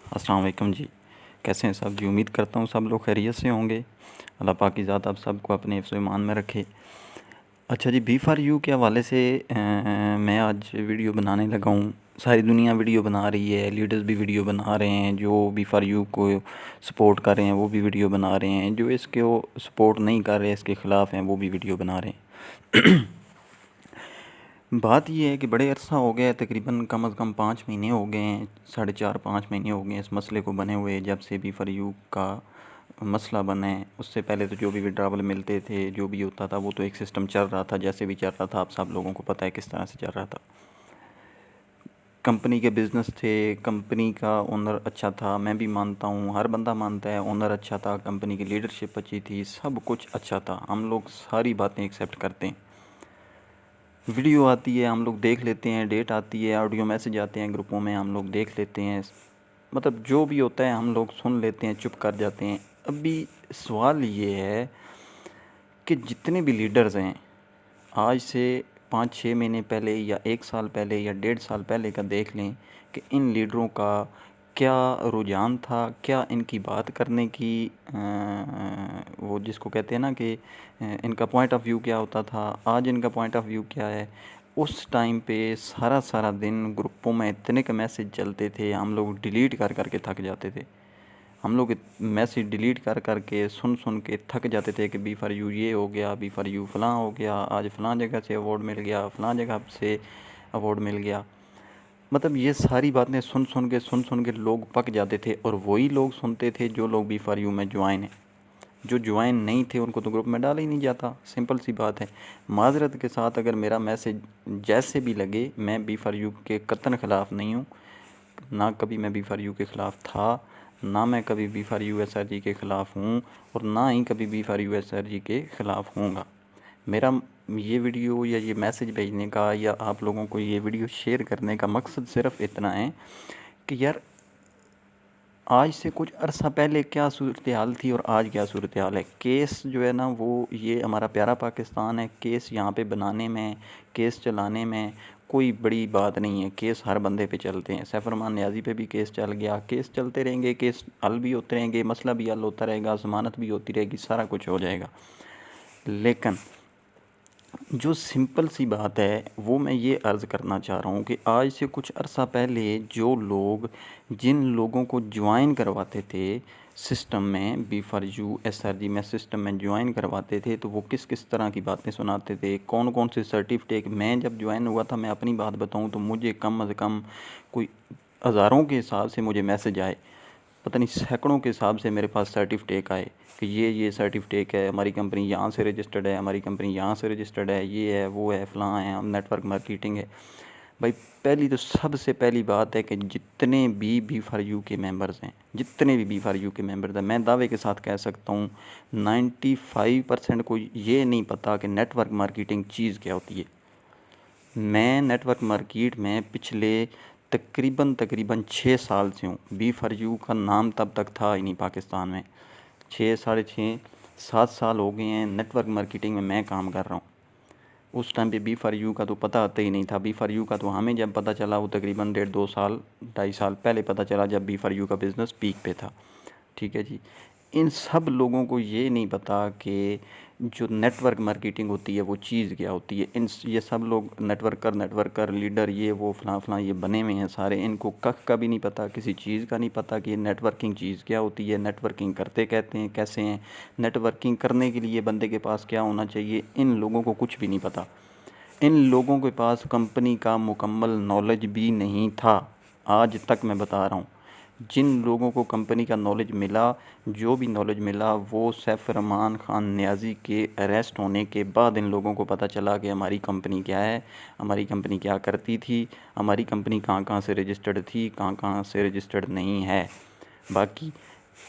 अस्सलाम वालेकुम जी। कैसे हैं सब जी? उम्मीद करता हूँ सब लोग खैरियत से होंगे। अल्लाह पाक की ज़ात आप सबको अपने हिफ्ज़ व ईमान में रखे। अच्छा जी, बी फॉर यू के हवाले से मैं आज वीडियो बनाने लगा हूँ। सारी दुनिया वीडियो बना रही है, लीडर्स भी वीडियो बना रहे हैं, जो बी फॉर यू को सपोर्ट कर रहे हैं वो भी वीडियो बना रहे हैं, जो इसके वो सपोर्ट नहीं कर रहे, इसके ख़िलाफ़ हैं, वो भी वीडियो बना रहे हैं। बात ये है कि बड़े अरसा हो गया है, तकरीबन कम अज़ कम 5 महीने हो गए हैं, 4.5-5 महीने हो गए हैं इस मसले को बने हुए, जब से बी फॉर यू का मसला बना है। उससे पहले तो जो भी विड्रावल मिलते थे, जो भी होता था, वो तो एक सिस्टम चल रहा था, जैसे भी चल रहा था, आप सब लोगों को पता है किस तरह से चल रहा था। कंपनी के बिज़नेस थे, कंपनी का ओनर अच्छा था, मैं भी मानता हूँ, हर बंदा मानता है ओनर अच्छा था, कंपनी की लीडरशिप अच्छी थी, सब कुछ अच्छा था, हम लोग सारी बातें एक्सेप्ट करते हैं। वीडियो आती है, हम लोग देख लेते हैं, डेट आती है, ऑडियो मैसेज आते हैं ग्रुपों में, हम लोग देख लेते हैं, मतलब जो भी होता है हम लोग सुन लेते हैं, चुप कर जाते हैं। अभी सवाल ये है कि जितने भी लीडर्स हैं, आज से 5-6 महीने पहले या 1 साल पहले या 1.5 साल पहले का देख लें कि इन लीडरों का क्या रुझान था, क्या इनकी बात करने की वो जिसको कहते हैं ना कि इनका पॉइंट ऑफ व्यू क्या होता था, आज इनका पॉइंट ऑफ व्यू क्या है। उस टाइम पे सारा दिन ग्रुपों में इतने के मैसेज चलते थे, हम लोग डिलीट कर के थक जाते थे। हम लोग मैसेज डिलीट कर के सुन के थक जाते थे कि बी फॉर यू ये हो गया, बी फॉर यू फ़लाँ हो गया, आज फ़लाँ जगह से अवार्ड मिल गया, फ़लाँ जगह से अवार्ड मिल गया। मतलब ये सारी बातें सुन के लोग पक जाते थे, और वही लोग सुनते थे जो लोग बी फॉर यू में ज्वाइन हैं। जो ज्वाइन नहीं थे उनको तो ग्रुप में डाला ही नहीं जाता, सिंपल सी बात है। माज़रत के साथ अगर मेरा मैसेज जैसे भी लगे, मैं बी फॉर यू के कतन ख़िलाफ़ नहीं हूँ, ना कभी मैं बी फॉर यू के ख़िलाफ़ था, ना मैं कभी B for U S R G के ख़िलाफ़ हूँ, और ना ही कभी B for U S R G के ख़िलाफ़ होऊंगा। मेरा ये वीडियो या ये मैसेज भेजने का या आप लोगों को ये वीडियो शेयर करने का मकसद सिर्फ़ इतना है कि यार आज से कुछ अरसा पहले क्या सूरत हाल थी और आज क्या सूरत हाल है। केस जो है ना, वो ये हमारा प्यारा पाकिस्तान है, केस यहाँ पे बनाने में, केस चलाने में कोई बड़ी बात नहीं है। केस हर बंदे पे चलते हैं, सैफ रहमान नियाज़ी पे भी केस चल गया, केस चलते रहेंगे, केस हल भी होते रहेंगे, मसला भी हल होता रहेगा, ज़मानत भी होती रहेगी, सारा कुछ हो जाएगा। लेकिन जो सिंपल सी बात है वो मैं ये अर्ज़ करना चाह रहा हूँ कि आज से कुछ अरसा पहले जो लोग जिन लोगों को ज्वाइन करवाते थे सिस्टम में, B for U S R G में सिस्टम में ज्वाइन करवाते थे, तो वो किस किस तरह की बातें सुनाते थे, कौन कौन से सर्टिफिकेट। मैं जब ज्वाइन हुआ था, मैं अपनी बात बताऊँ तो मुझे कम अज़ कम कोई हज़ारों के हिसाब से मुझे मैसेज आए, पता नहीं सैकड़ों के हिसाब से मेरे पास सर्टिफिकेट आए कि ये सर्टिफिकेट है, हमारी कंपनी यहाँ से रजिस्टर्ड है, हमारी कंपनी यहाँ से रजिस्टर्ड है, ये है, वो है, फ़लाँ है, हम नेटवर्क मार्केटिंग है। भाई पहली तो सबसे पहली बात है कि जितने भी बी फॉर यू के मेंबर्स हैं, जितने भी बी फॉर यू के मेंबर्स हैं, मैं दावे के साथ कह सकता हूँ 95% को ये नहीं पता कि नेटवर्क मार्केटिंग चीज़ क्या होती है। मैं नेटवर्क मार्केट में पिछले तकरीबन 6 साल से हूँ। बी फॉर यू का नाम तब तक था ही नहीं पाकिस्तान में। 6 साढ़े 6 7 साल हो गए हैं नेटवर्क मार्केटिंग में मैं काम कर रहा हूँ। उस टाइम पे बी फॉर यू का तो पता आता ही नहीं था। बी फॉर यू का तो हमें जब पता चला वो तकरीबन 1.5-2 साल 2.5 साल पहले पता चला, जब बी फॉर यू का बिज़नेस पीक पे था। ठीक है जी। इन सब लोगों को ये नहीं पता कि जो नेटवर्क मार्केटिंग होती है वो चीज़ क्या होती है। इन ये सब लोग नेटवर्कर लीडर ये वो फ़लाँ ये बने हुए हैं सारे, इनको कख का भी नहीं पता, किसी चीज़ का नहीं पता कि नेटवर्किंग चीज़ क्या होती है, नेटवर्किंग करते कहते हैं कैसे हैं, नेटवर्किंग करने के लिए बंदे के पास क्या होना चाहिए, इन लोगों को कुछ भी नहीं पता। इन लोगों के पास कंपनी का मुकम्मल नॉलेज भी नहीं था। आज तक मैं बता रहा हूँ, जिन लोगों को कंपनी का नॉलेज मिला, जो भी नॉलेज मिला, वो सैफ रहमान ख़ान नियाज़ी के अरेस्ट होने के बाद इन लोगों को पता चला कि हमारी कंपनी क्या है, हमारी कंपनी क्या करती थी, हमारी कंपनी कहाँ कहाँ से रजिस्टर्ड थी, कहाँ कहाँ से रजिस्टर्ड नहीं है। बाकी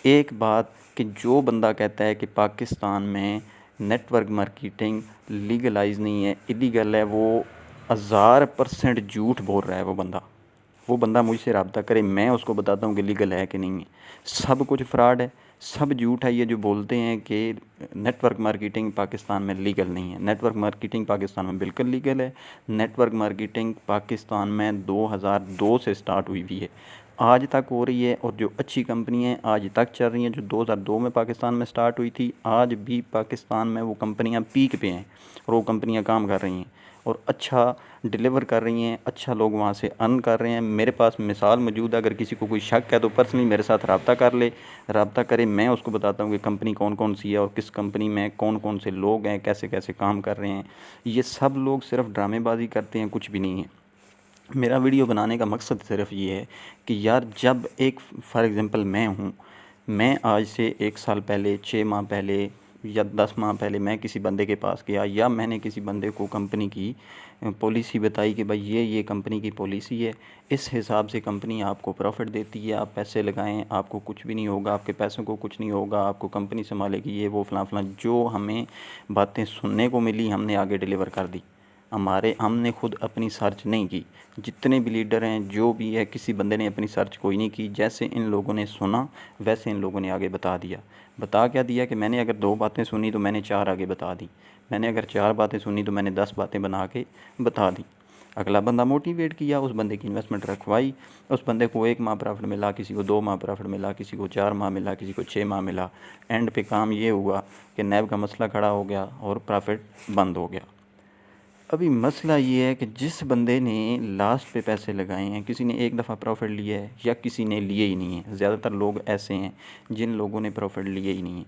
एक बात कि जो बंदा कहता है कि पाकिस्तान में नेटवर्क मार्केटिंग लीगलाइज नहीं है, इलीगल है, वो 1000% झूठ बोल रहा है। वो बंदा मुझसे रब्ता करे, मैं उसको बताता हूँ कि लीगल है कि नहीं है। सब कुछ फ्रॉड है, सब झूठ है। ये जो बोलते हैं कि नेटवर्क मार्केटिंग पाकिस्तान में लीगल नहीं है, नेटवर्क मार्केटिंग पाकिस्तान में बिल्कुल लीगल है। नेटवर्क मार्केटिंग पाकिस्तान में 2002 से स्टार्ट हुई है। आज तक हो रही है, और जो अच्छी कंपनी है आज तक चल रही हैं, जो 2002 में पाकिस्तान में स्टार्ट हुई थी, आज भी पाकिस्तान में वो कंपनियां पीक पे हैं और वो कंपनियां काम कर रही हैं और अच्छा डिलीवर कर रही हैं, अच्छा लोग वहाँ से अर्न कर रहे हैं। मेरे पास मिसाल मौजूद है, अगर किसी को कोई शक है तो पर्सनली मेरे साथ रब्ता कर ले, रब्ता करे, मैं उसको बताता हूँ कि कंपनी कौन कौन सी है और किस कंपनी में कौन कौन से लोग हैं, कैसे कैसे काम कर रहे हैं। ये सब लोग सिर्फ ड्रामेबाजी करते हैं, कुछ भी नहीं है। मेरा वीडियो बनाने का मकसद सिर्फ ये है कि यार, जब एक फ़ॉर एग्ज़ाम्पल मैं हूँ, मैं आज से 1 साल पहले, 6 माह पहले या 10 माह पहले मैं किसी बंदे के पास गया, या मैंने किसी बंदे को कंपनी की पॉलिसी बताई कि भाई ये कंपनी की पॉलिसी है, इस हिसाब से कंपनी आपको प्रॉफिट देती है, आप पैसे लगाएं, आपको कुछ भी नहीं होगा, आपके पैसों को कुछ नहीं होगा, आपको कंपनी संभालेगी, ये वो फलां फलां, जो हमें बातें सुनने को मिली हमने आगे डिलीवर कर दी। हमने खुद अपनी सर्च नहीं की। जितने भी लीडर हैं, जो भी है, किसी बंदे ने अपनी सर्च कोई नहीं की। जैसे इन लोगों ने सुना वैसे इन लोगों ने आगे बता दिया। बता क्या दिया कि मैंने अगर 2 बातें सुनी तो मैंने 4 आगे बता दी, मैंने अगर 4 बातें सुनी तो मैंने 10 बातें बना के बता दी। अगला बंदा मोटिवेट किया, उस बंदे की इन्वेस्टमेंट रखवाई, उस बंदे को 1 माह प्रॉफिट मिला, किसी को 2 माह प्रॉफिट मिला, किसी को 4 माह मिला, किसी को 6 माह मिला। एंड पे काम ये हुआ कि नैब का मसला खड़ा हो गया और प्रॉफिट बंद हो गया। अभी मसला ये है कि जिस बंदे ने लास्ट पे पैसे लगाए हैं, किसी ने एक दफ़ा प्रॉफिट लिया है या किसी ने लिए ही नहीं है। ज़्यादातर लोग ऐसे हैं जिन लोगों ने प्रॉफिट लिए ही नहीं है।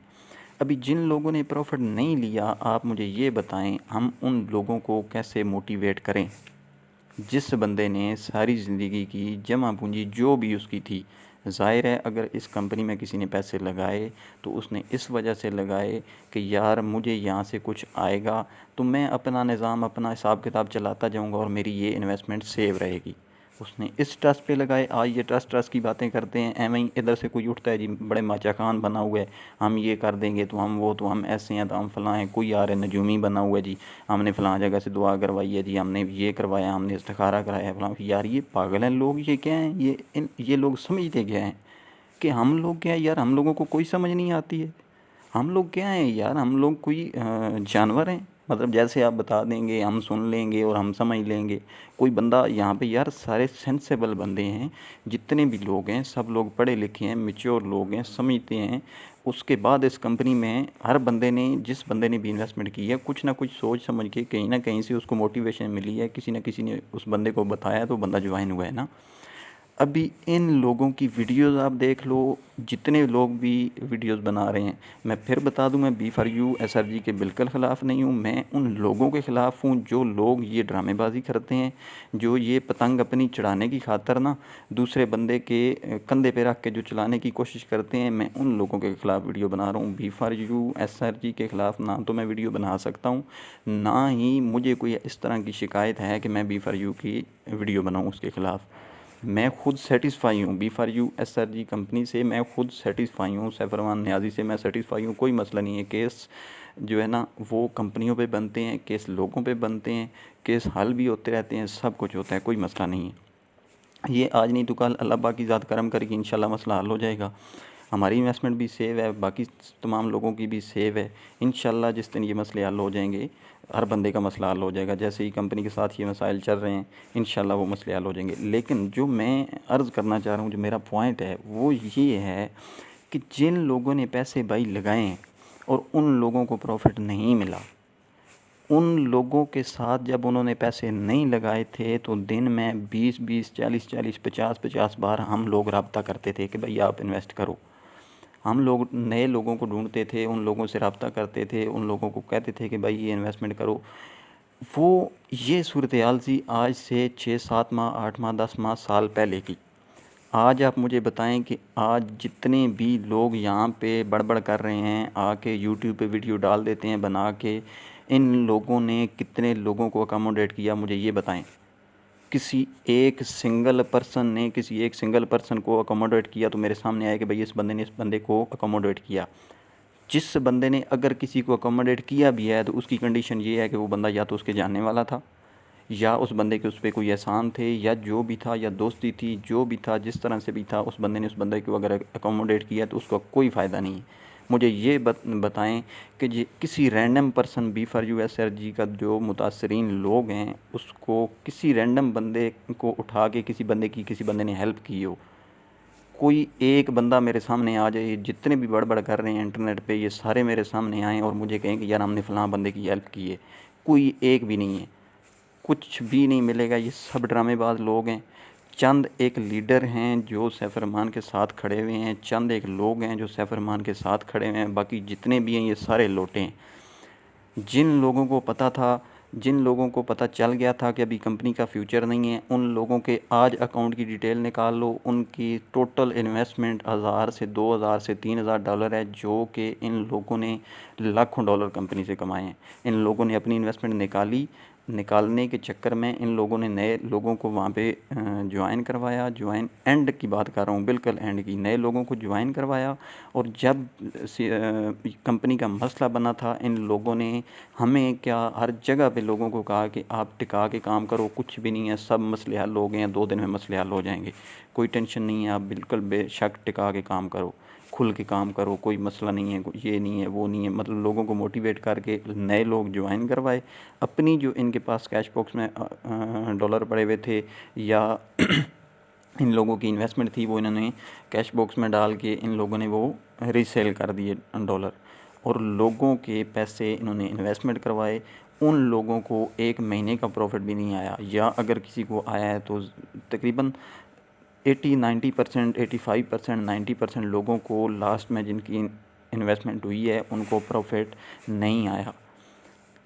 अभी जिन लोगों ने प्रॉफिट नहीं लिया, आप मुझे ये बताएं, हम उन लोगों को कैसे मोटिवेट करें? जिस बंदे ने सारी ज़िंदगी की जमा पूंजी जो भी उसकी थी, ज़ाहिर है अगर इस कंपनी में किसी ने पैसे लगाए तो उसने इस वजह से लगाए कि यार मुझे यहाँ से कुछ आएगा तो मैं अपना निज़ाम, अपना हिसाब किताब चलाता जाऊँगा और मेरी ये इन्वेस्टमेंट सेव रहेगी। उसने इस ट्रस्ट पे लगाए। आज ये ट्रस्ट की बातें करते हैं, एवं ही इधर से कोई उठता है जी, बड़े माचा खान बना हुआ है, हम ये कर देंगे तो हम वो, तो हम ऐसे हैं, तो हम फ़लाँ हैं। कोई आ रहा है नजूमी बना हुआ है जी, हमने फ़लाँ जगह से दुआ करवाई है जी, हमने ये करवाया, हमने इस्तिखारा कराया है फ़लाँ। यार ये पागल हैं लोग, ये क्या हैं, ये लोग समझते क्या हैं कि हम लोग क्या है यार, हम लोगों को कोई समझ नहीं आती है। हम लोग क्या हैं यार, हम लोग कोई जानवर हैं? मतलब जैसे आप बता देंगे हम सुन लेंगे और हम समझ लेंगे। कोई बंदा यहाँ पे, यार सारे सेंसेबल बंदे हैं, जितने भी लोग हैं सब लोग पढ़े लिखे हैं, मैच्योर लोग हैं, समझते हैं। उसके बाद इस कंपनी में हर बंदे ने, जिस बंदे ने भी इन्वेस्टमेंट की है, कुछ ना कुछ सोच समझ के कहीं ना कहीं से उसको मोटिवेशन मिली है, किसी न किसी ने उस बंदे को बताया तो बंदा ज्वाइन हुआ है ना। अभी इन लोगों की वीडियोस आप देख लो, जितने लोग भी वीडियोस बना रहे हैं, मैं फिर बता दूं, मैं B4U SRG के बिल्कुल ख़िलाफ़ नहीं हूं। मैं उन लोगों के ख़िलाफ़ हूं जो लोग ये ड्रामेबाजी करते हैं, जो ये पतंग अपनी चढ़ाने की खातर ना दूसरे बंदे के कंधे पे रख के जो चलाने की कोशिश करते हैं। मैं उन लोगों के ख़िलाफ़ वीडियो बना रहा हूँ। B4U SRG के ख़िलाफ़ ना तो मैं वीडियो बना सकता हूँ, ना ही मुझे कोई इस तरह की शिकायत है कि मैं B4U की वीडियो बनाऊँ उसके ख़िलाफ़। मैं खुद सेटिस्फाई हूँ B4U SRG कंपनी से, मैं खुद सेटिस्फाई हूँ, सैफरमान नियाज़ी से मैं सेटिस्फाई हूँ। कोई मसला नहीं है। केस जो है ना वो कंपनियों पे बनते हैं, केस लोगों पे बनते हैं, केस हल भी होते रहते हैं, सब कुछ होता है, कोई मसला नहीं है। ये आज नहीं तो कल अल्लाह पाक की ज़ात करम करेगी, इंशाल्लाह मसला हल हो जाएगा। हमारी इन्वेस्टमेंट भी सेव है, बाकी तमाम लोगों की भी सेव है। इंशाल्लाह जिस दिन ये मसले हल हो जाएंगे, हर बंदे का मसला हल हो जाएगा। जैसे ही कंपनी के साथ ये मसाइल चल रहे हैं, इंशाल्लाह वो मसले हल हो जाएंगे। लेकिन जो मैं अर्ज़ करना चाह रहा हूँ, जो मेरा पॉइंट है वो ये है कि जिन लोगों ने पैसे भाई लगाए हैं और उन लोगों को प्रॉफिट नहीं मिला, उन लोगों के साथ जब उन्होंने पैसे नहीं लगाए थे तो दिन में 20-20, 40-40, 50-50 बार हम लोग रब्ता करते थे कि भाई आप इन्वेस्ट करो। हम लोग नए लोगों को ढूंढते थे, उन लोगों से रब्ता करते थे, उन लोगों को कहते थे कि भाई ये इन्वेस्टमेंट करो। वो ये सूरत हाल थी आज से 6-7 माह, 8 माह, 10 माह, साल पहले की। आज आप मुझे बताएं कि आज जितने भी लोग यहाँ पे बड़बड़ कर रहे हैं, आके यूट्यूब पे वीडियो डाल देते हैं बना के, इन लोगों ने कितने लोगों को अकोमोडेट किया, मुझे ये बताएं। किसी एक सिंगल पर्सन ने किसी एक सिंगल पर्सन को अकोमोडेट किया तो मेरे सामने आया कि भाई इस बंदे ने इस बंदे को अकोमोडेट किया। जिस बंदे ने अगर किसी को अकोमोडेट किया भी है तो उसकी कंडीशन ये है कि वो बंदा या तो उसके जानने वाला था, या उस बंदे के उस पर कोई एहसान थे, या जो भी था, या दोस्ती थी, जो भी था, जिस तरह से भी था, उस बंदे ने उस बंदे को अगर अकोमोडेट किया तो उसका कोई फ़ायदा नहीं है। मुझे ये बताएं कि ये किसी रैंडम पर्सन B4U SRG का जो मुतासरीन लोग हैं, उसको किसी रैंडम बंदे को उठा के किसी बंदे ने हेल्प की हो, कोई एक बंदा मेरे सामने आ जाए, जितने भी बड़बड़ कर रहे हैं इंटरनेट पे ये सारे मेरे सामने आएँ और मुझे कहें कि यार हमने फ़लाँ बंदे की हेल्प की है, कोई एक भी नहीं है, कुछ भी नहीं मिलेगा। ये सब ड्रामेबाज लोग हैं। चंद एक लीडर हैं जो सैफ रहमान के साथ खड़े हुए हैं, चंद एक लोग हैं जो सैफ रहमान के साथ खड़े हुए हैं, बाकी जितने भी हैं ये सारे लोटे हैं। जिन लोगों को पता था, जिन लोगों को पता चल गया था कि अभी कंपनी का फ्यूचर नहीं है, उन लोगों के आज अकाउंट की डिटेल निकाल लो, उनकी टोटल इन्वेस्टमेंट 1000 से 2000 से 3000 डॉलर है, जो कि इन लोगों ने लाखों डॉलर कंपनी से कमाए हैं। इन लोगों ने अपनी इन्वेस्टमेंट निकालने के चक्कर में इन लोगों ने नए लोगों को वहाँ पे ज्वाइन करवाया। ज्वाइन एंड की बात कर रहा हूँ, बिल्कुल एंड की, नए लोगों को ज्वाइन करवाया। और जब कंपनी का मसला बना था, इन लोगों ने हमें क्या हर जगह पे लोगों को कहा कि आप टिका के काम करो, कुछ भी नहीं है, सब मसले हल हो गए हैं, 2 दिन में मसले हल हो जाएंगे, कोई टेंशन नहीं है, आप बिल्कुल बेशक टिका के काम करो, खुल के काम करो, कोई मसला नहीं है, ये नहीं है, वो नहीं है। मतलब लोगों को मोटिवेट करके नए लोग ज्वाइन करवाए। अपनी जो इनके पास कैश बॉक्स में डॉलर पड़े हुए थे या इन लोगों की इन्वेस्टमेंट थी, वो इन्होंने कैश बॉक्स में डाल के इन लोगों ने वो रीसेल कर दिए डॉलर, और लोगों के पैसे इन्होंने इन्वेस्टमेंट करवाए। उन लोगों को 1 महीने का प्रॉफिट भी नहीं आया, या अगर किसी को आया है तो तकरीबन 80-90%, 85%, 90% लोगों को लास्ट में जिनकी इन्वेस्टमेंट हुई है उनको प्रॉफिट नहीं आया।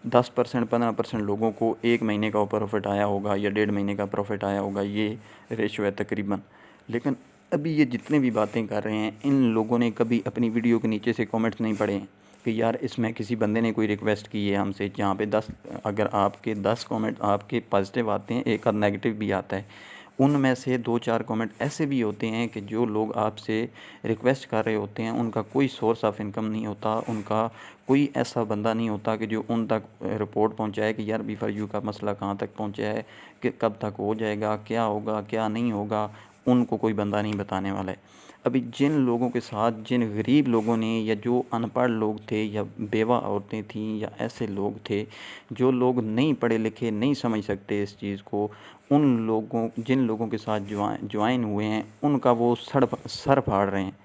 10%, 15% लोगों को 1 महीने का प्रॉफिट आया होगा या 1.5 महीने का प्रॉफिट आया होगा, ये रेशो है तकरीबन। लेकिन अभी ये जितने भी बातें कर रहे हैं, इन लोगों ने कभी अपनी वीडियो के नीचे से कमेंट्स नहीं पढ़े हैं कि यार इसमें किसी बंदे ने कोई रिक्वेस्ट की है हमसे, जहाँ पे 10, अगर आपके 10 कमेंट आपके पॉजिटिव आते हैं, एक आध नेगेटिव भी आता है, उनमें से 2-4 कमेंट ऐसे भी होते हैं कि जो लोग आपसे रिक्वेस्ट कर रहे होते हैं उनका कोई सोर्स ऑफ इनकम नहीं होता, उनका कोई ऐसा बंदा नहीं होता कि जो उन तक रिपोर्ट पहुंचाए कि यार B4U का मसला कहाँ तक पहुंचा है, कि कब तक हो जाएगा, क्या होगा क्या नहीं होगा, उनको कोई बंदा नहीं बताने वाला है। अभी जिन लोगों के साथ, जिन गरीब लोगों ने, या जो अनपढ़ लोग थे, या बेवा औरतें थीं, या ऐसे लोग थे जो लोग नहीं पढ़े लिखे, नहीं समझ सकते इस चीज़ को, उन लोगों, जिन लोगों के साथ ज्वाइन हुए हैं, उनका वो सर फाड़ रहे हैं।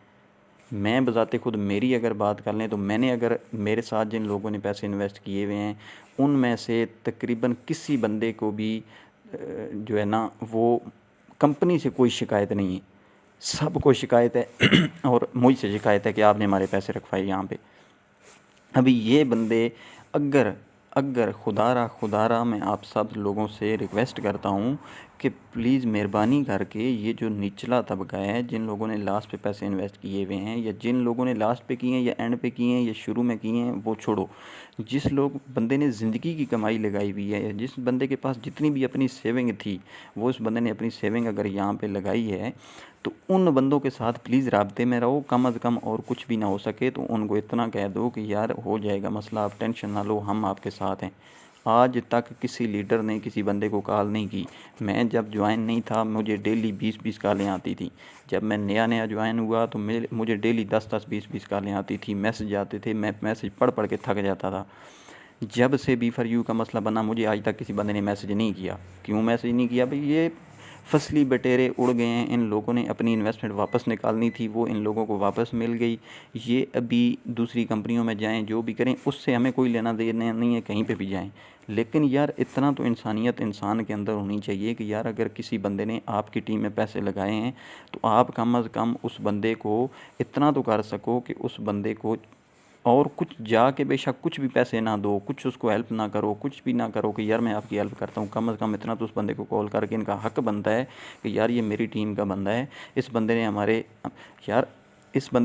मैं बज़ाते खुद मेरी अगर बात कर लें तो मैंने, अगर मेरे साथ जिन लोगों ने पैसे इन्वेस्ट किए हुए हैं उनमें से तकरीबन किसी बंदे को भी जो है ना, वो कंपनी से कोई शिकायत नहीं है, सबको शिकायत है और मुझसे शिकायत है कि आपने हमारे पैसे रखवाए यहाँ पे। अभी ये बंदे, अगर अगर खुदारा मैं आप सब लोगों से रिक्वेस्ट करता हूँ कि प्लीज़ मेहरबानी करके ये जो निचला तबका है, जिन लोगों ने लास्ट पे पैसे इन्वेस्ट किए हुए हैं, या जिन लोगों ने लास्ट पे किए हैं, या एंड पे किए हैं, या शुरू में किए हैं, वो छोड़ो। जिस लोग बंदे ने ज़िंदगी की कमाई लगाई हुई है, जिस बंदे के पास जितनी भी अपनी सेविंग थी, वो उस बंदे ने अपनी सेविंग अगर यहाँ पे लगाई है, तो उन बंदों के साथ प्लीज़ राब्ते में रहो। कम अज़ कम और कुछ भी ना हो सके तो उनको इतना कह दो कि यार हो जाएगा मसला, आप टेंशन ना लो, हम आपके साथ हैं। आज तक किसी लीडर ने किसी बंदे को कॉल नहीं की। मैं जब ज्वाइन नहीं था मुझे डेली 20-20 कॉलें आती थी। जब मैं नया ज्वाइन हुआ तो मुझे डेली 10-10, 20-20 कॉलें आती थी, मैसेज आते थे, मैं मैसेज पढ़ के थक जाता था। जब से B4U का मसला बना, मुझे आज तक किसी बंदे ने मैसेज नहीं किया। क्यों मैसेज नहीं किया भाई? ये फसली बटेरे उड़ गए हैं। इन लोगों ने अपनी इन्वेस्टमेंट वापस निकालनी थी, वो इन लोगों को वापस मिल गई। ये अभी दूसरी कंपनियों में जाएं, जो भी करें, उससे हमें कोई लेना देना नहीं है, कहीं पे भी जाएं। लेकिन यार इतना तो इंसानियत इंसान के अंदर होनी चाहिए कि यार अगर किसी बंदे ने आपकी टीम में पैसे लगाए हैं तो आप कम अज़ कम उस बंदे को इतना तो कर सको कि उस बंदे को और कुछ जाके बेशक कुछ भी पैसे ना दो, कुछ उसको हेल्प ना करो, कुछ भी ना करो कि यार मैं आपकी हेल्प करता हूँ, कम से कम इतना तो उस बंदे को कॉल करके इनका हक बनता है कि यार ये मेरी टीम का बंदा है, इस बंदे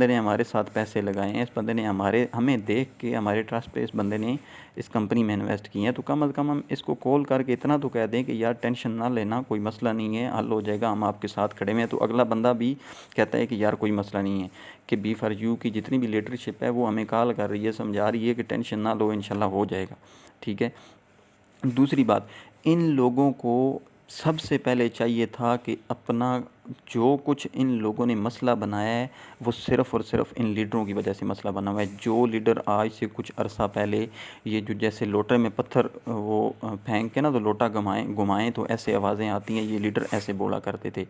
ने हमारे साथ पैसे लगाए हैं, इस बंदे ने हमें देख के, हमारे ट्रस्ट पे इस बंदे ने इस कंपनी में इन्वेस्ट किए हैं, तो कम अज़ कम हम इसको कॉल करके इतना तो कह दें कि यार टेंशन ना लेना, कोई मसला नहीं है, हल हो जाएगा, हम आपके साथ खड़े हुए हैं। तो अगला बंदा भी कहता है कि यार कोई मसला नहीं है, कि B4U की जितनी भी लीडरशिप है वो हमें कॉल कर रही है, समझा रही है कि टेंशन ना लो, इंशाल्लाह हो जाएगा। ठीक है। दूसरी बात, इन लोगों को सबसे पहले चाहिए था कि अपना जो कुछ इन लोगों ने मसला बनाया है वो सिर्फ़ और सिर्फ इन लीडरों की वजह से मसला बना हुआ है। जो लीडर आज से कुछ अरसा पहले ये जो जैसे लोटे में पत्थर वो फेंक के ना तो लोटा घुमाएं तो ऐसे आवाज़ें आती हैं, ये लीडर ऐसे बोला करते थे।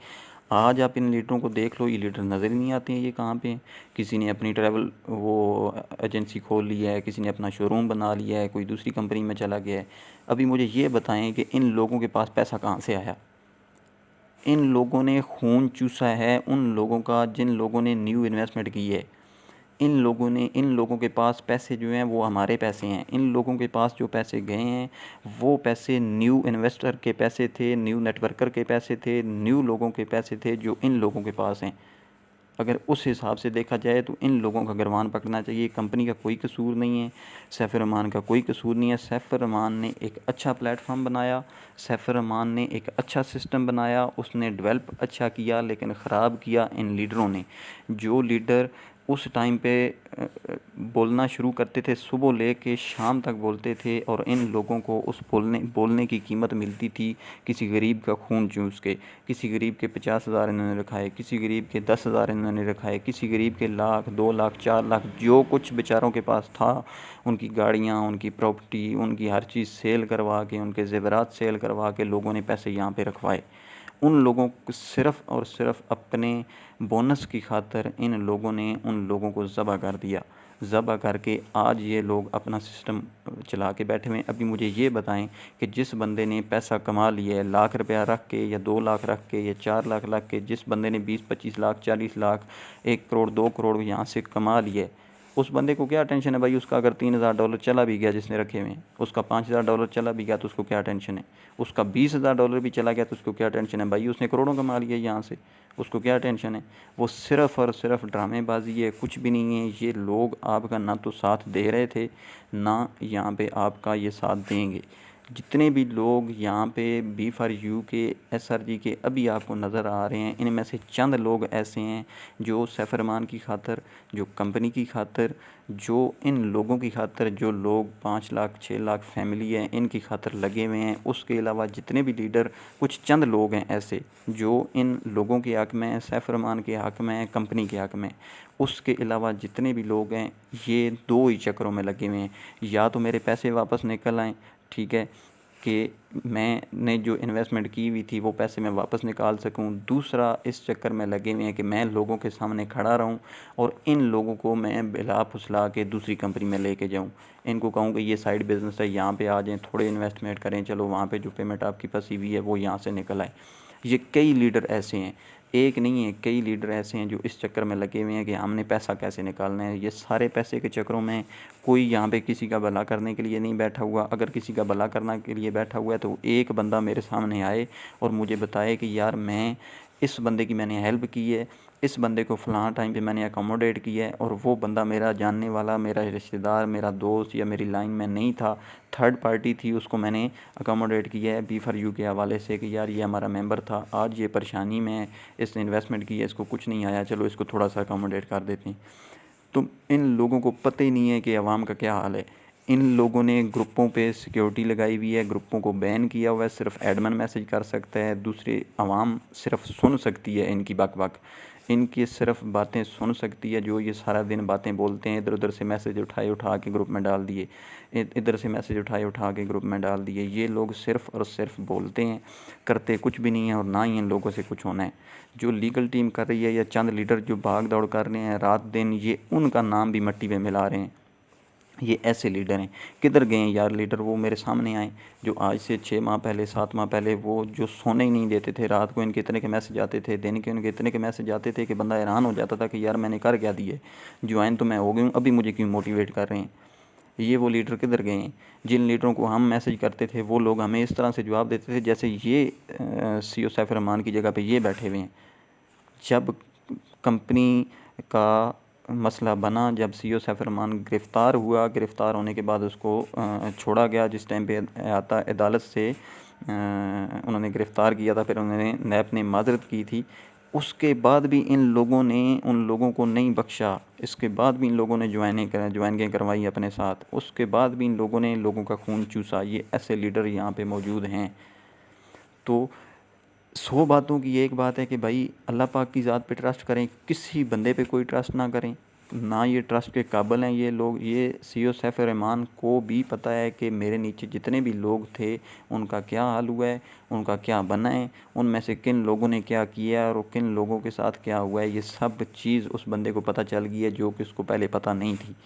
आज आप इन लीडरों को देख लो, ये लीडर नज़र ही नहीं आते हैं। ये कहाँ पे हैं? किसी ने अपनी ट्रैवल वो एजेंसी खोल ली है, किसी ने अपना शोरूम बना लिया है, कोई दूसरी कंपनी में चला गया है। अभी मुझे ये बताएं कि इन लोगों के पास पैसा कहाँ से आया? इन लोगों ने खून चूसा है उन लोगों का जिन लोगों ने न्यू इन्वेस्टमेंट की है। इन लोगों के पास पैसे जो हैं वो हमारे पैसे हैं। इन लोगों के पास जो पैसे गए हैं वो पैसे न्यू इन्वेस्टर के पैसे थे, न्यू नेटवर्कर के पैसे थे, न्यू लोगों के पैसे थे जो इन लोगों के पास हैं। अगर उस हिसाब से देखा जाए तो इन लोगों का गिरबान पकड़ना चाहिए। कंपनी का कोई कसूर नहीं है, सैफ रहमान का कोई कसूर नहीं है। सैफ रहमान ने एक अच्छा प्लेटफॉर्म बनाया, सैफ रहमान ने एक अच्छा सिस्टम बनाया, उसने डेवलप अच्छा किया, लेकिन ख़राब किया इन लीडरों ने। जो लीडर उस टाइम पे बोलना शुरू करते थे, सुबह लेके शाम तक बोलते थे और इन लोगों को उस बोलने की कीमत मिलती थी किसी गरीब का खून चूस के। किसी गरीब के 50,000 इन्होंने रखाए, किसी गरीब के 10,000 इन्होंने रखाए, किसी गरीब के लाख 2 लाख 4 लाख जो कुछ बेचारों के पास था, उनकी गाड़ियाँ, उनकी प्रॉपर्टी, उनकी हर चीज़ सेल करवा के, उनके ज़ेवरात सेल करवा के लोगों ने पैसे यहाँ पे रखवाए। उन लोगों को सिर्फ़ और सिर्फ अपने बोनस की खातिर इन लोगों ने उन लोगों को ज़बह कर दिया। ज़बह करके आज ये लोग अपना सिस्टम चला के बैठे हुए हैं। अभी मुझे ये बताएं कि जिस बंदे ने पैसा कमा लिया है लाख रुपया रख के या 2 लाख रख के या 4 लाख रख के, जिस बंदे ने 20-25 लाख 40 लाख 1 करोड़ 2 करोड़ यहाँ से कमा लिए, उस बंदे को क्या टेंशन है भाई? उसका अगर $3,000 चला भी गया जिसने रखे हुए हैं, उसका $5,000 चला भी गया तो उसको क्या टेंशन है? उसका $20,000 भी चला गया तो उसको क्या टेंशन है भाई? उसने करोड़ों कमा लिया यहाँ से, उसको क्या टेंशन है? वो सिर्फ़ और सिर्फ ड्रामेबाजी है, कुछ भी नहीं है। ये लोग आपका ना तो साथ दे रहे थे, ना यहाँ पे आपका ये साथ देंगे। जितने भी लोग यहाँ पे B4U के SRG के अभी आपको नज़र आ रहे हैं, इनमें से चंद लोग ऐसे हैं जो सैफ रहमान की खातिर, जो कंपनी की खातिर, जो इन लोगों की खातिर, जो लोग 5 लाख 6 लाख फैमिली है इनकी खातिर लगे हुए हैं। उसके अलावा जितने भी लीडर, कुछ चंद लोग हैं ऐसे जो इन लोगों के हक़ में, सैफ रहमान के हक़ में, कंपनी के हक़ में। उसके अलावा जितने भी लोग हैं ये दो ही चक्करों में लगे हुए हैं, या तो मेरे पैसे वापस निकल आएँ, ठीक है, कि मैंने जो इन्वेस्टमेंट की हुई थी वो पैसे मैं वापस निकाल सकूं। दूसरा इस चक्कर में लगे हुए हैं कि मैं लोगों के सामने खड़ा रहूं और इन लोगों को मैं बिला फुसला के दूसरी कंपनी में लेके जाऊं। इनको कहूं कि ये साइड बिज़नेस है, यहाँ पे आ जाएं, थोड़े इन्वेस्टमेंट करें, चलो वहाँ पे जो पेमेंट आपकी फंसी हुई है वो यहाँ से निकल आए। ये कई लीडर ऐसे हैं, एक नहीं है, कई लीडर ऐसे हैं जो इस चक्कर में लगे हुए हैं कि हमने पैसा कैसे निकालना है। ये सारे पैसे के चक्करों में कोई यहाँ पे किसी का भला करने के लिए नहीं बैठा हुआ। अगर किसी का भला करने के लिए बैठा हुआ है तो एक बंदा मेरे सामने आए और मुझे बताए कि यार मैं इस बंदे की मैंने हेल्प की है, इस बंदे को फ़लाँ टाइम पे मैंने अकोमोडेट किया है, और वो बंदा मेरा जानने वाला, मेरा रिश्तेदार, मेरा दोस्त या मेरी लाइन में नहीं था, थर्ड पार्टी थी, उसको मैंने अकोमोडेट किया है B4U के हवाले से कि यार ये हमारा मेंबर था, आज ये परेशानी में है, इसने इन्वेस्टमेंट की है, इसको कुछ नहीं आया, चलो इसको थोड़ा सा अकोमोडेट कर देते हैं। तो इन लोगों को पता ही नहीं है कि अवाम का क्या हाल है। इन लोगों ने ग्रुपों पे सिक्योरिटी लगाई हुई है, ग्रुपों को बैन किया हुआ है, सिर्फ एडमिन मैसेज कर सकता है, दूसरी आवाम सिर्फ सुन सकती है इनकी बक, इनकी सिर्फ बातें सुन सकती है। जो ये सारा दिन बातें बोलते हैं, इधर उधर से मैसेज उठा के ग्रुप में डाल दिए, इधर से मैसेज उठा के ग्रुप में डाल दिए। ये लोग सिर्फ और सिर्फ बोलते हैं, करते कुछ भी नहीं है, और ना ही इन लोगों से कुछ होना है। जो लीगल टीम कर रही है या चंद लीडर जो भाग दौड़ कर रहे हैं रात दिन, ये उनका नाम भी मिट्टी में मिला रहे हैं। ये ऐसे लीडर हैं। किधर गए यार लीडर? वो मेरे सामने आए जो आज से 6 माह पहले 7 माह पहले वो जो सोने ही नहीं देते थे, रात को इनके इतने के मैसेज आते थे, दिन के इनके इतने के मैसेज आते थे कि बंदा हैरान हो जाता था कि यार मैंने कर क्या दिए, ज्वाइन तो मैं हो गई हूँ, अभी मुझे क्यों मोटिवेट कर रहे हैं। ये वो लीडर किधर गए हैं? जिन लीडरों को हम मैसेज करते थे वो लोग हमें इस तरह से जवाब देते थे जैसे ये CEO सैफ रहमान की जगह पे ये बैठे हुए हैं। जब कंपनी का मसला बना, जब CEO सैफ रहमान गिरफ़्तार हुआ, गिरफ़्तार होने के बाद उसको छोड़ा गया, जिस टाइम पे आता अदालत से उन्होंने गिरफ़्तार किया था, फिर उन्होंने नैब ने माज़रत की थी, उसके बाद भी इन लोगों ने उन लोगों को नहीं बख्शा। इसके बाद भी इन लोगों ने ज्वाइनिंग करवाई अपने साथ, उसके बाद भी इन लोगों ने लोगों का खून चूसा। ये ऐसे लीडर यहाँ पे मौजूद हैं। तो 100 बातों की एक बात है कि भाई अल्लाह पाक की ज़ात पे ट्रस्ट करें, किसी बंदे पे कोई ट्रस्ट ना करें, ना ये ट्रस्ट के काबिल हैं ये लोग। ये सीईओ सैफ रहमान को भी पता है कि मेरे नीचे जितने भी लोग थे उनका क्या हाल हुआ है, उनका क्या बना है, उनमें से किन लोगों ने क्या किया है और किन लोगों के साथ क्या हुआ है, ये सब चीज़ उस बंदे को पता चल गई है जो कि उसको पहले पता नहीं थी।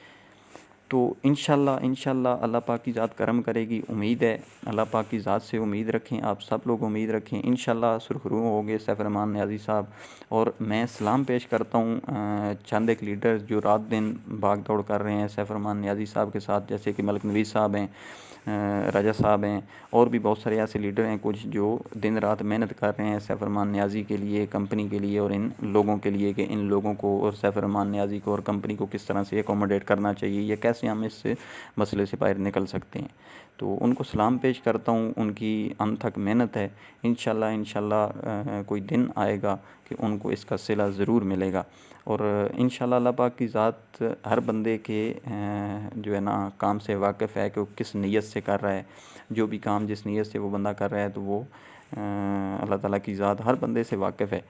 तो इंशाल्लाह अल्लाह पाक की ज़ात करम करेगी, उम्मीद है। अल्लाह पाक की ज़ात से उम्मीद रखें, आप सब लोग उम्मीद रखें, इंशाल्लाह सुरखरू होंगे सैफ रहमान नियाज़ी साहब। और मैं सलाम पेश करता हूँ चंद एक लीडर्स जो रात दिन भाग दौड़ कर रहे हैं सैफ रहमान नियाज़ी साहब के साथ, जैसे कि मलिक नवीज़ साहब हैं, रजा साहब हैं, और भी बहुत सारे ऐसे लीडर हैं कुछ जो दिन रात मेहनत कर रहे हैं सैफ रहमान नियाज़ी के लिए, कंपनी के लिए और इन लोगों के लिए कि इन लोगों को और सैफ रहमान नियाज़ी को और कंपनी को किस तरह से अकोमोडेट करना चाहिए या कैसे हम इस मसले से बाहर निकल सकते हैं। तो उनको सलाम पेश करता हूँ, उनकी अनथक मेहनत है। इंशाल्लाह कोई दिन आएगा कि उनको इसका सिला ज़रूर मिलेगा। और इंशाल्लाह अल्लाह पाक की ज़ात हर बंदे के जो है ना काम से वाकिफ़ है कि वो किस नीयत से कर रहा है। जो भी काम जिस नीयत से वो बंदा कर रहा है तो वो अल्लाह ताला की ज़ात हर बंदे से वाकिफ़ है,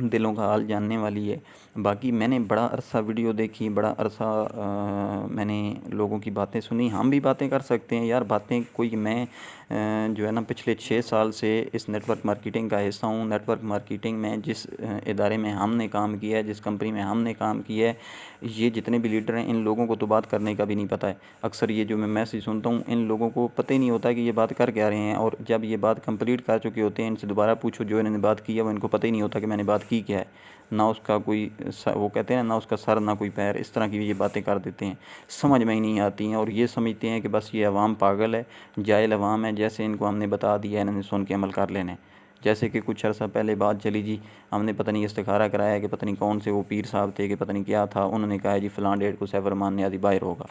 दिलों का हाल जानने वाली है। बाकी मैंने बड़ा अरसा वीडियो देखी, बड़ा अरसा मैंने लोगों की बातें सुनी। हम भी बातें कर सकते हैं यार, बातें कोई मैं जो है ना पिछले 6 साल से इस नेटवर्क मार्केटिंग का हिस्सा हूँ। नेटवर्क मार्केटिंग में जिस इदारे में हमने काम किया है, जिस कंपनी में हमने काम किया है, ये जितने भी लीडर हैं इन लोगों को तो बात करने का भी नहीं पता है। अक्सर ये जो मैं मैसेज सुनता हूँ इन लोगों को पता ही नहीं होता कि ये बात कर क्या रहे हैं, और जब ये बात कंप्लीट कर चुके होते हैं इनसे दोबारा पूछो जो इन्होंने बात की है वो इनको पता ही नहीं होता कि मैंने बात की क्या है। ना उसका कोई वो कहते हैं ना उसका सर ना कोई पैर, इस तरह की ये बातें कर देते हैं, समझ में ही नहीं आती हैं। और ये समझते हैं कि बस ये अवाम पागल है, जाहिल अवाम है, जैसे इनको हमने बता दिया इन्होंने सुन के अमल कर लेना है। जैसे कि कुछ अर्सा पहले बात चली जी, हमने पता नहीं इस्तिखारा कराया कि पता नहीं कौन से वो पीर साहब थे कि पता नहीं क्या था, उन्होंने कहा जी फ़लाँ डेट को सैफ रहमान नियाज़ी बाहर होगा।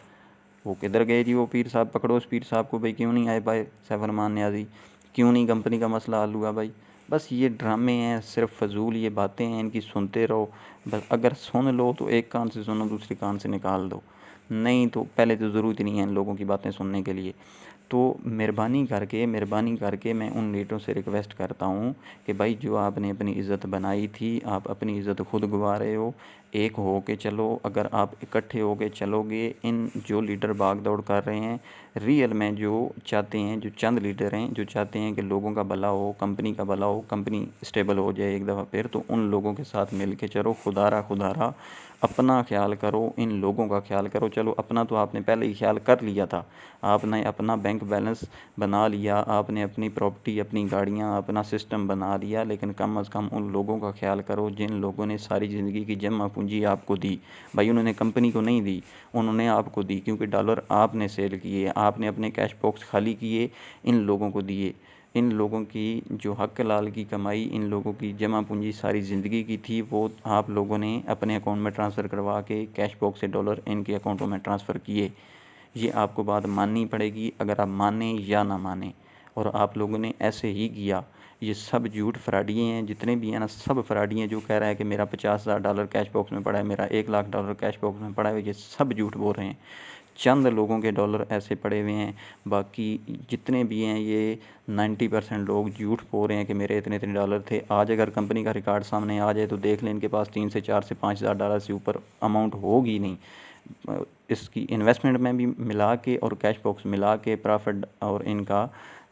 वो किधर गए जी वो पीर साहब, पकड़ो उस पीर साहब को भाई, क्यों नहीं आए बाहर सैफ रहमान नियाज़ी, क्यों नहीं कंपनी का मसला हल हुआ भाई। बस ये ड्रामे हैं, सिर्फ फजूल ये बातें हैं, इनकी सुनते रहो। बस अगर सुन लो तो एक कान से सुनो दूसरे कान से निकाल दो, नहीं तो पहले तो ज़रूरत ही नहीं है इन लोगों की बातें सुनने के लिए। तो मेहरबानी करके मैं उन लीडरों से रिक्वेस्ट करता हूँ कि भाई जो आपने अपनी इज़्ज़त बनाई थी, आप अपनी इज़्ज़त खुद गंवा रहे हो, एक हो के चलो। अगर आप इकट्ठे हो के चलोगे, इन जो लीडर भाग दौड़ कर रहे हैं रियल में जो चाहते हैं, जो चंद लीडर हैं जो चाहते हैं कि लोगों का भला हो, कंपनी का भला हो, कंपनी स्टेबल हो जाए एक दफ़ा फिर, तो उन लोगों के साथ मिल के चलो। खुदारा अपना ख्याल करो, इन लोगों का ख्याल करो। चलो अपना तो आपने पहले ही ख्याल कर लिया था, आपने अपना बैंक बैलेंस बना लिया, आपने अपनी प्रॉपर्टी, अपनी गाड़ियाँ, अपना सिस्टम बना लिया, लेकिन कम अज़ कम उन लोगों का ख्याल करो जिन लोगों ने सारी ज़िंदगी की जमा पूंजी आपको दी। भाई उन्होंने कंपनी को नहीं दी, उन्होंने आपको दी, क्योंकि डॉलर आपने सेल किए, आपने अपने कैश बॉक्स खाली किए, इन लोगों को दिए। इन लोगों की जो हक लाल की कमाई, इन लोगों की जमा पूंजी सारी ज़िंदगी की थी, वो आप लोगों ने अपने अकाउंट में ट्रांसफ़र करवा के कैश बॉक्स से डॉलर इनके अकाउंटों में ट्रांसफ़र किए। ये आपको बात माननी पड़ेगी, अगर आप माने या ना माने, और आप लोगों ने ऐसे ही किया। ये सब झूठ फ्राडिये हैं, जितने भी हैं ना सब फ्राडिये हैं। जो कह रहा है कि मेरा $50,000 कैश बॉक्स में पड़ा है, मेरा $1,00,000 कैश बॉक्स में पड़ा है, ये सब झूठ बोल रहे हैं। चंद लोगों के डॉलर ऐसे पड़े हुए हैं, बाकी जितने भी हैं ये 90% लोग झूठ बोल रहे हैं कि मेरे इतने इतने डॉलर थे। आज अगर कंपनी का रिकॉर्ड सामने आ जाए तो देख लें, इनके पास 3 से 4 से $5,000 से ऊपर अमाउंट होगी नहीं। इसकी इन्वेस्टमेंट में भी मिला के और कैश बॉक्स मिला के प्रॉफिट और इनका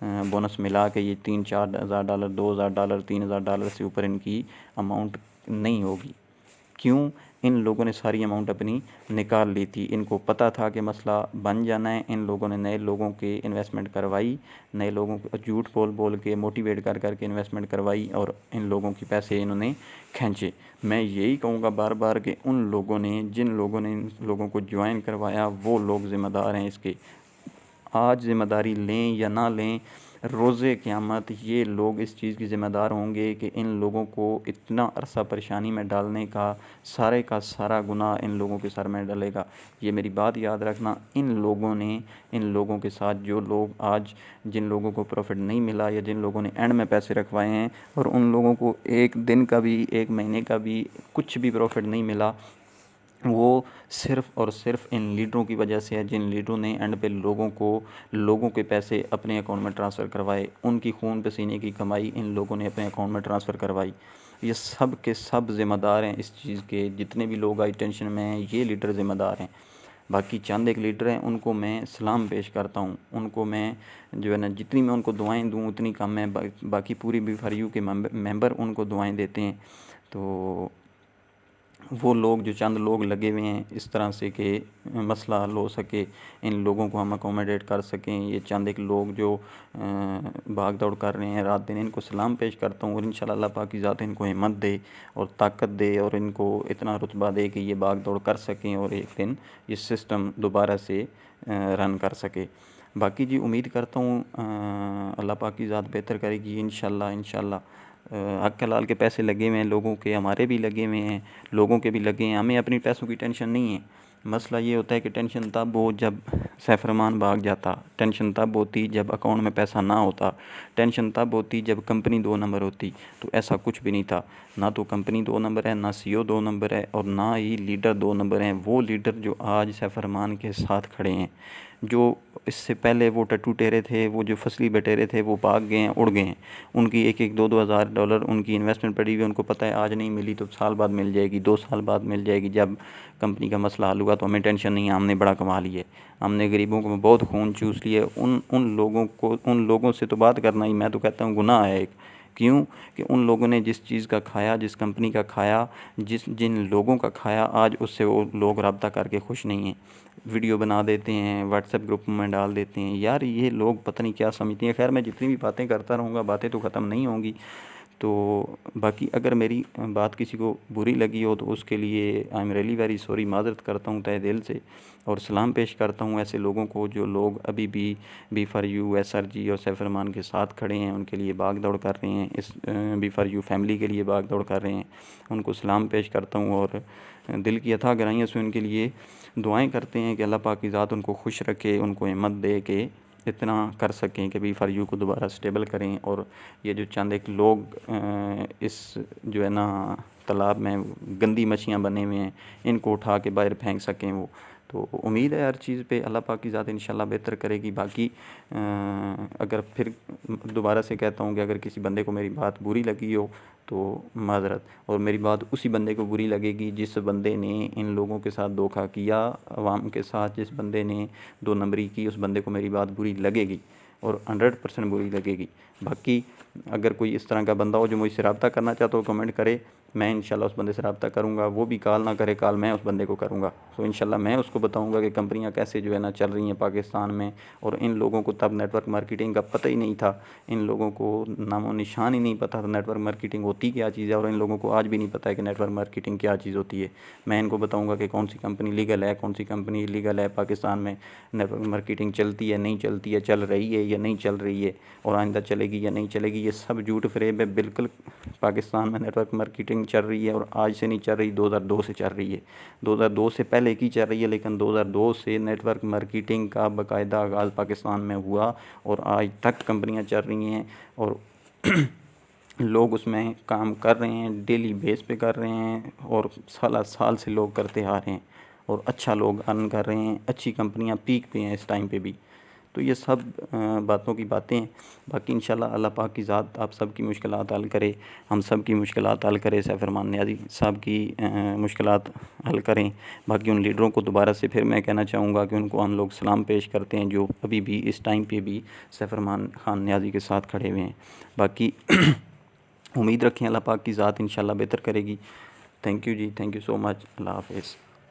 बोनस मिला के ये $3-4,000, $2,000, $3,000 से ऊपर इनकी अमाउंट नहीं होगी। क्यों? इन लोगों ने सारी अमाउंट अपनी निकाल ली थी, इनको पता था कि मसला बन जाना है। इन लोगों ने नए लोगों के इन्वेस्टमेंट करवाई, नए लोगों को झूठ बोल के मोटिवेट कर के इन्वेस्टमेंट करवाई, और इन लोगों के पैसे इन्होंने खींचे। मैं यही कहूँगा बार बार कि उन लोगों ने, जिन लोगों ने इन लोगों को ज्वाइन करवाया, वो लोग ज़िम्मेदार हैं इसके। आज ज़िम्मेदारी लें या ना लें, रोज़े क़यामत ये लोग इस चीज़ की ज़िम्मेदार होंगे कि इन लोगों को इतना अरसा परेशानी में डालने का सारा गुनाह इन लोगों के सर में डलेगा। ये मेरी बात याद रखना। इन लोगों ने, इन लोगों के साथ जो लोग आज, जिन लोगों को प्रॉफिट नहीं मिला या जिन लोगों ने एंड में पैसे रखवाए हैं और उन लोगों को एक दिन का भी, एक महीने का भी कुछ भी प्रॉफिट नहीं मिला, वो सिर्फ़ और सिर्फ इन लीडरों की वजह से है, जिन लीडरों ने एंड पे लोगों के पैसे अपने अकाउंट में ट्रांसफ़र करवाए, उनकी खून पसीने की कमाई इन लोगों ने अपने अकाउंट में ट्रांसफ़र करवाई। ये सब के सब ज़िम्मेदार हैं इस चीज़ के, जितने भी लोग आज टेंशन में हैं ये लीडर ज़िम्मेदार हैं। बाकी चंद एक लीडर हैं, उनको मैं सलाम पेश करता हूँ, उनको मैं जो है ना जितनी मैं उनको दुआएँ दूँ उतनी कम है। बाकी पूरी B4U के मेंबर उनको दुआएँ देते हैं। तो वो लोग जो चंद लोग लगे हुए हैं इस तरह से कि मसला हल हो सके, इन लोगों को हम अकोमोडेट कर सकें, ये चंद एक लोग जो भाग दौड़ कर रहे हैं रात दिन, इनको सलाम पेश करता हूँ और इंशाल्लाह अल्लाह पाक की ज़ात इनको हिम्मत दे और ताकत दे और इनको इतना रुतबा दे कि ये भाग दौड़ कर सकें और एक दिन ये सिस्टम दोबारा से रन कर सके। बाकी जी उम्मीद करता हूँ अल्लाह पाक की ज़ात बेहतर करेगी इंशाल्लाह। हक हलाल के पैसे लगे हुए हैं लोगों के, हमारे भी लगे हुए हैं, लोगों के भी लगे हैं, हमें अपनी पैसों की टेंशन नहीं है। मसला ये होता है कि टेंशन तब हो जब सैफरमान भाग जाता, टेंशन तब होती जब अकाउंट में पैसा ना होता, टेंशन तब होती जब कंपनी 2 नंबर होती। तो ऐसा कुछ भी नहीं था, ना तो कंपनी 2 नंबर है, ना CEO 2 नंबर है और ना ही लीडर 2 नंबर हैं। वो लीडर जो आज सैफरमान के साथ खड़े हैं, जो इससे पहले वो टट्टू टेरे थे, वो जो फसली बटेरे थे, वो भाग गए हैं, उड़ गए हैं। उनकी एक 2 हज़ार डॉलर उनकी इन्वेस्टमेंट पड़ी हुई है, उनको पता है आज नहीं मिली तो साल बाद मिल जाएगी, 2 साल बाद मिल जाएगी। जब कंपनी का मसला हल हुआ तो हमें टेंशन नहीं है, हमने बड़ा कमा लिया, हमने गरीबों को बहुत खून चूस लिया। उन लोगों से तो बात करना ही मैं तो कहता हूँ गुनाह है एक। क्यों कि उन लोगों ने जिस चीज़ का खाया, जिस कंपनी का खाया, जिन लोगों का खाया, आज उससे वो लोग रब्ता करके खुश नहीं हैं। वीडियो बना देते हैं, व्हाट्सएप ग्रुप में डाल देते हैं। यार ये लोग पता नहीं क्या समझते हैं। खैर मैं जितनी भी बातें करता रहूँगा, बातें तो ख़त्म नहीं होंगी। तो बाकी अगर मेरी बात किसी को बुरी लगी हो तो उसके लिए I am really very sorry, माज़रत करता हूँ तहे दिल से और सलाम पेश करता हूँ ऐसे लोगों को जो लोग अभी भी B4U, SRG और सैफरमान के साथ खड़े हैं, उनके लिए भाग दौड़ कर रहे हैं, इस B4U फैमिली के लिए भाग दौड़ कर रहे हैं। उनको सलाम पेश करता हूँ और दिल की अथाह गहराइयों से उनके लिए दुआएं करते हैं कि अल्लाह पाक की ज़ात उनको खुश रखे, उनको हिम्मत दे कि इतना कर सकें कि B4U को दोबारा स्टेबल करें। और ये जो चंद एक लोग इस जो है ना तालाब में गंदी मछलियाँ बने हुए हैं, इनको उठा के बाहर फेंक सकें वो। तो उम्मीद है हर चीज़ पे अल्लाह पाक की ज़ात इंशाल्लाह बेहतर करेगी। बाकी अगर फिर दोबारा से कहता हूँ कि अगर किसी बंदे को मेरी बात बुरी लगी हो तो माज़रत, और मेरी बात उसी बंदे को बुरी लगेगी जिस बंदे ने इन लोगों के साथ धोखा किया, अवाम के साथ जिस बंदे ने 2 नंबरी की, उस बंदे को मेरी बात बुरी लगेगी और 100% बुरी लगेगी। बाकी अगर कोई इस तरह का बंदा हो जो मुझसे रब्ता करना चाहता हो, कमेंट करे, मैं इंशाल्लाह उस बंदे से रब्ता करूँगा। वो भी कॉल ना करे, कॉल मैं उस बंदे को करूँगा। तो इंशाल्लाह मैं उसको बताऊँगा कि कंपनियाँ कैसे जो है ना चल रही हैं पाकिस्तान में। और इन लोगों को तब नेटवर्क मार्केटिंग का पता ही नहीं था, इन लोगों को नामो निशान ही नहीं पता था नेटवर्क मार्केटिंग होती क्या चीज़ है। और इन लोगों को आज भी नहीं पता है कि नेटवर्क मार्केटिंग क्या चीज़ होती है। मैं इनको बताऊँगा कि कौन सी कंपनी लीगल है, कौन सी कंपनी इलीगल है, पाकिस्तान में नेटवर्क मार्केटिंग चलती है नहीं चलती है, चल रही है या नहीं चल रही है, और आइंदा चलेगी या नहीं चलेगी। ये सब झूठ फ़रेब है। बिल्कुल पाकिस्तान में नेटवर्क मार्केटिंग चल रही है और आज से नहीं चल रही, 2002 से चल रही है। 2002 से पहले की चल रही है, लेकिन 2002 से नेटवर्क मार्केटिंग का बाकायदा आगाज़ पाकिस्तान में हुआ और आज तक कंपनियां चल रही हैं और लोग उसमें काम कर रहे हैं, डेली बेस पे कर रहे हैं और साल से लोग करते आ रहे हैं और अच्छा लोग अर्न कर रहे हैं, अच्छी कंपनियां पीक पे हैं इस टाइम पे भी। तो ये सब बातों की बातें हैं। बाकी इंशाल्लाह अल्लाह पाक की ज़ात आप सब की मुश्किलात हल करे, हम सब की मुश्किलात हल करे, सैफरमान नियाज़ी साहब की मुश्किलात हल करें। बाकी उन लीडरों को दोबारा से फिर मैं कहना चाहूँगा कि उनको हम लोग सलाम पेश करते हैं जो अभी भी इस टाइम पे भी सैफरमान ख़ान नियाज़ी के साथ खड़े हुए हैं। बाकी उम्मीद रखें अल्लाह पाक की ज़ात इंशाल्लाह बेहतर करेगी। थैंक यू जी, थैंक यू सो मच। अल्लाह हाफ़िज़।